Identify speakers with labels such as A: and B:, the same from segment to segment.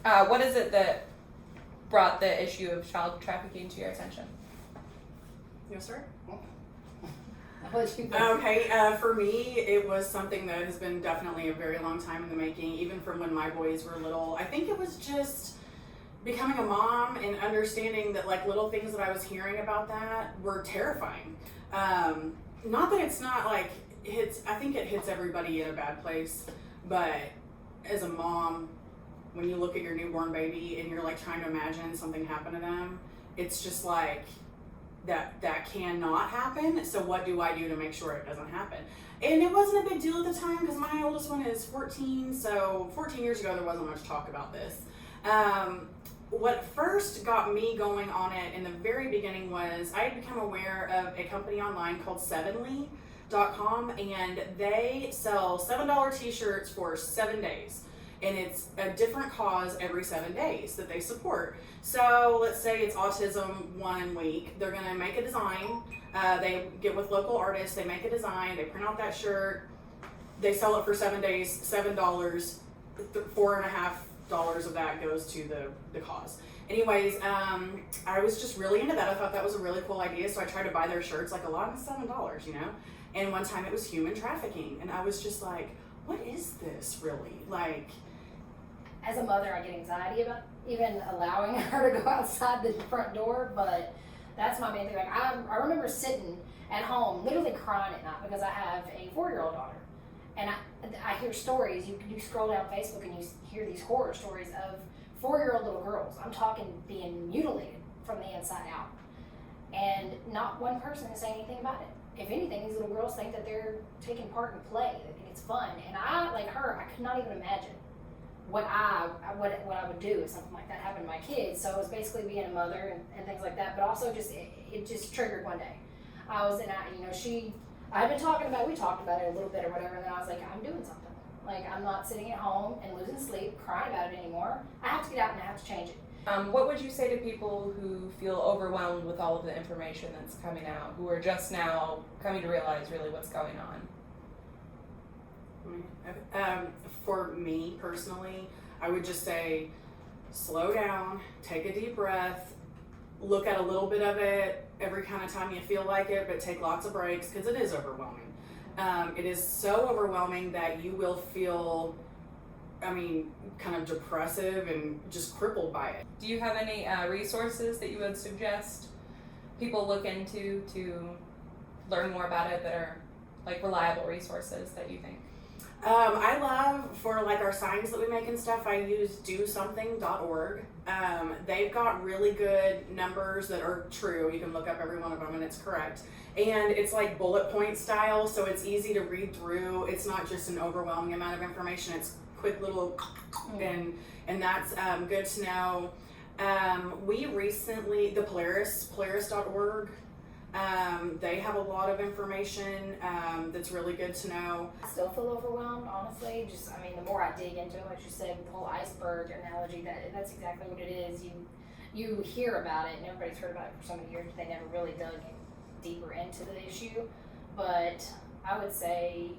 A: What is it that brought the issue of child trafficking to your attention?
B: Yes, sir.
C: Okay, for me, it was something that has been definitely a very long time in the making, even from when my boys were little. I think it was just becoming a mom and understanding that like little things that I was hearing about that were terrifying. Not that it's not like I think it hits everybody in a bad place, but as a mom, when you look at your newborn baby and you're like trying to imagine something happen to them, it's just like that cannot happen. So what do I do to make sure it doesn't happen? And it wasn't a big deal at the time because my oldest one is 14, so 14 years ago there wasn't much talk about this. What first got me going on it in the very beginning was I had become aware of a company online called Sevenly.com, and they sell $7 t-shirts for 7 days. And it's a different cause every 7 days that they support. So let's say it's autism 1 week. They're gonna make a design. They get with local artists, they make a design, they print out that shirt, they sell it for 7 days, $7, $4.50 of that goes to the cause. Anyways, I was just really into that. I thought that was a really cool idea, so I tried to buy their shirts, like a lot of $7, you know? And one time it was human trafficking, and I was just like, what is this really? Like,
D: as a mother, I get anxiety about even allowing her to go outside the front door, but that's my main thing. Like I remember sitting at home, literally crying at night because I have a 4-year-old daughter, and I hear stories. You scroll down Facebook and you hear these horror stories of 4-year-old little girls. I'm talking being mutilated from the inside out, and not one person is saying anything about it. If anything, these little girls think that they're taking part in play. They think it's fun, and I, like her, I could not even imagine what I would do if something like that happened to my kids. So it was basically being a mother and things like that, but also just it just triggered one day. I was in, I had been talking about, we talked about it a little bit or whatever, and then I was like, I'm doing something. Like, I'm not sitting at home and losing sleep, crying about it anymore. I have to get out and I have to change it.
A: What would you say to people who feel overwhelmed with all of the information that's coming out, who are just now coming to realize really what's going on?
C: For me personally, I would just say, slow down, take a deep breath, look at a little bit of it every kind of time you feel like it, but take lots of breaks because it is overwhelming. It is so overwhelming that you will feel, kind of depressive and just crippled by it.
A: Do you have any resources that you would suggest people look into to learn more about it that are like reliable resources that you think?
C: I love, for like our signs that we make and stuff, I use dosomething.org. They've got really good numbers that are true. You can look up every one of them and it's correct. And it's like bullet point style, so it's easy to read through. It's not just an overwhelming amount of information. It's quick little, and that's good to know. We recently, the Polaris.org, they have a lot of information that's really good to know.
D: I still feel overwhelmed, honestly. The more I dig into it, like you said, with the whole iceberg analogy, that's exactly what it is. You hear about it, and everybody's heard about it for so many years, but they never really dug deeper into the issue. But I would say,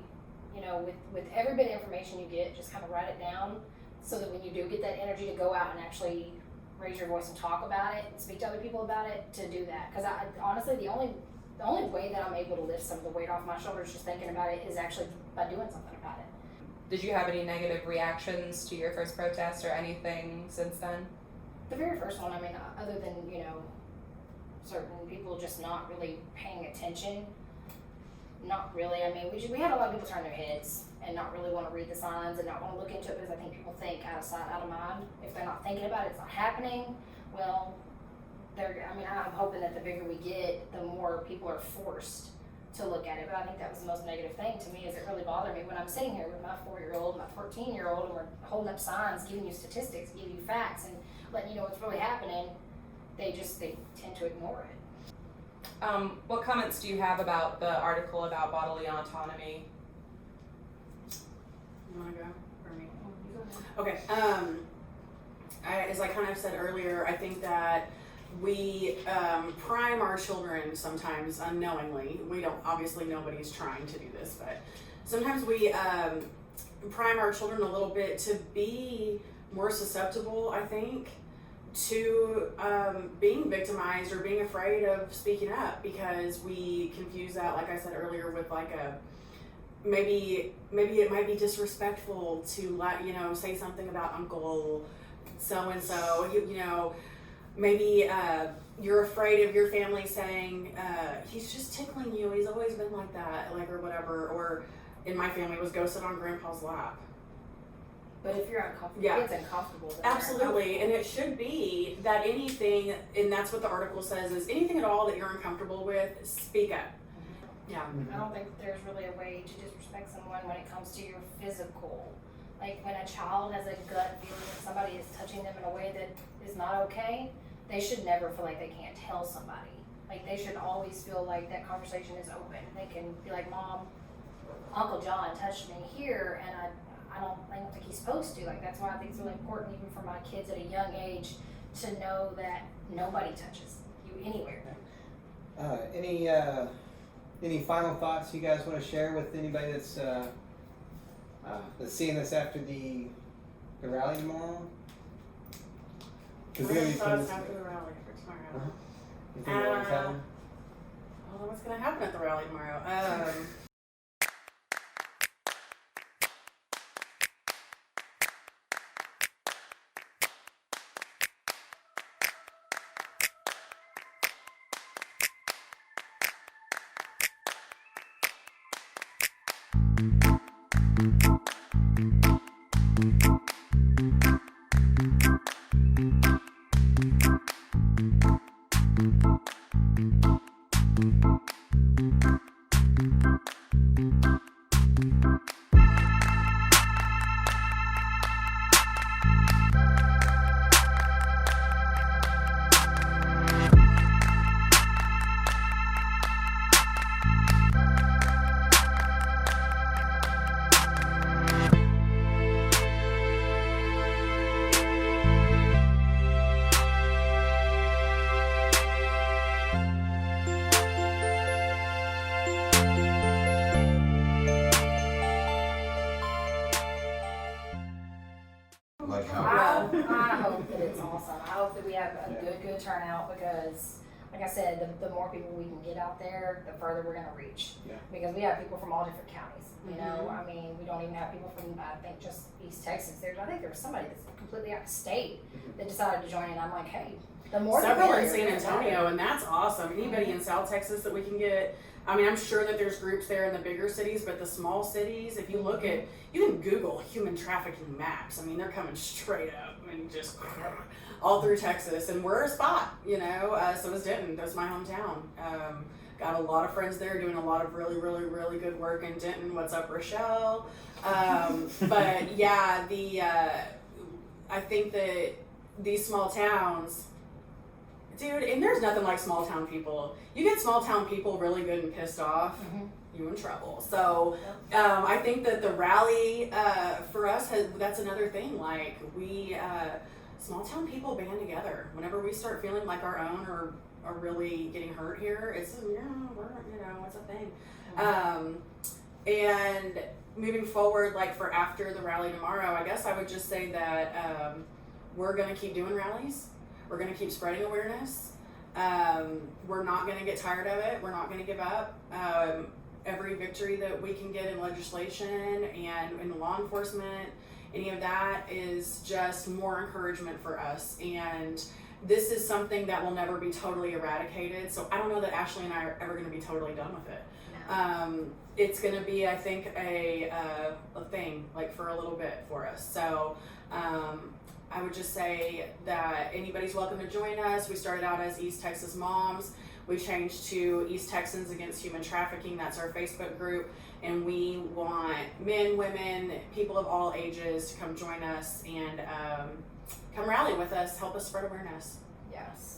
D: with every bit of information you get, just kind of write it down so that when you do get that energy to go out and actually raise your voice and talk about it and speak to other people about it, to do that. Because honestly, the only way that I'm able to lift some of the weight off my shoulders just thinking about it is actually by doing something about it.
A: Did you have any negative reactions to your first protest or anything since then?
D: The very first one, other than, certain people just not really paying attention, not really. We had a lot of people turn their heads and not really want to read the signs and not want to look into it because I think people think out of sight, out of mind. If they're not thinking about it, it's not happening. Well, I'm hoping that the bigger we get, the more people are forced to look at it. But I think that was the most negative thing to me, is it really bothered me when I'm sitting here with my 4-year-old, my 14-year-old, and we're holding up signs, giving you statistics, giving you facts, and letting you know what's really happening. They tend to ignore it.
A: What comments do you have about the article about bodily autonomy?
C: You want to go for me? Okay. As I kind of said earlier, I think that we prime our children sometimes unknowingly. We don't, obviously nobody's trying to do this, but sometimes we prime our children a little bit to be more susceptible, I think, to being victimized or being afraid of speaking up, because we confuse that, like I said earlier, with like a maybe it might be disrespectful to say something about Uncle so and so. Maybe you're afraid of your family saying he's just tickling you. He's always been like that, or whatever. Or in my family, it was go sit on Grandpa's lap.
D: But if you're uncomfortable,
C: Yeah.
D: it's uncomfortable. Then
C: Absolutely, and it should be that anything, and that's what the article says, is anything at all that you're uncomfortable with, speak up. Yeah.
D: I don't think there's really a way to disrespect someone when it comes to your physical. Like when a child has a gut feeling that somebody is touching them in a way that is not okay, they should never feel like they can't tell somebody. Like they should always feel like that conversation is open. They can be like, Mom, Uncle John touched me here, and I don't think he's supposed to. Like that's why I think it's really important, even for my kids at a young age, to know that nobody touches you anywhere.
E: Any final thoughts you guys want to share with anybody that's seeing this after the rally tomorrow?
C: What are your thoughts after the rally for tomorrow?
E: You think it'll happen?
C: I don't know what's going to happen at the rally tomorrow.
F: Like how?
D: I hope that it's awesome. I hope that we have a good turnout, because, like I said, the more people we can get out there, the further we're going to reach.
E: Yeah.
D: Because we have people from all different counties. You know, I mean, we don't even have people from, I think, just East Texas. I think there was somebody that's completely out of state that decided to join, and I'm like, hey, the more
C: Several
D: the
C: in San
D: merrier.
C: Antonio, and that's awesome. Anybody in South Texas that we can get. I mean, I'm sure that there's groups there in the bigger cities, but the small cities, if you look at, you can Google human trafficking maps. I mean, they're coming straight up and just all through Texas, and we're a spot, so is Denton. That's my hometown. Got a lot of friends there doing a lot of really, really, really good work in Denton. What's up, Rochelle? But yeah, I think that these small towns, dude, and there's nothing like small town people. You get small town people really good and pissed off, you in trouble. So I think that the rally for us, that's another thing. Like we, small town people band together. Whenever we start feeling like our own are really getting hurt here, it's it's a thing. And moving forward, like for after the rally tomorrow, I guess I would just say that we're gonna keep doing rallies. We're gonna keep spreading awareness. We're not gonna get tired of it. We're not gonna give up. Every victory that we can get in legislation and in law enforcement, any of that is just more encouragement for us. And this is something that will never be totally eradicated. So I don't know that Ashley and I are ever going to be totally done with it. No. It's going to be, I think, a thing, like for a little bit for us. So I would just say that anybody's welcome to join us. We started out as East Texas Moms. We changed to East Texans Against Human Trafficking. That's our Facebook group. And we want men, women, people of all ages to come join us and come rally with us, help us spread awareness.
D: Yes.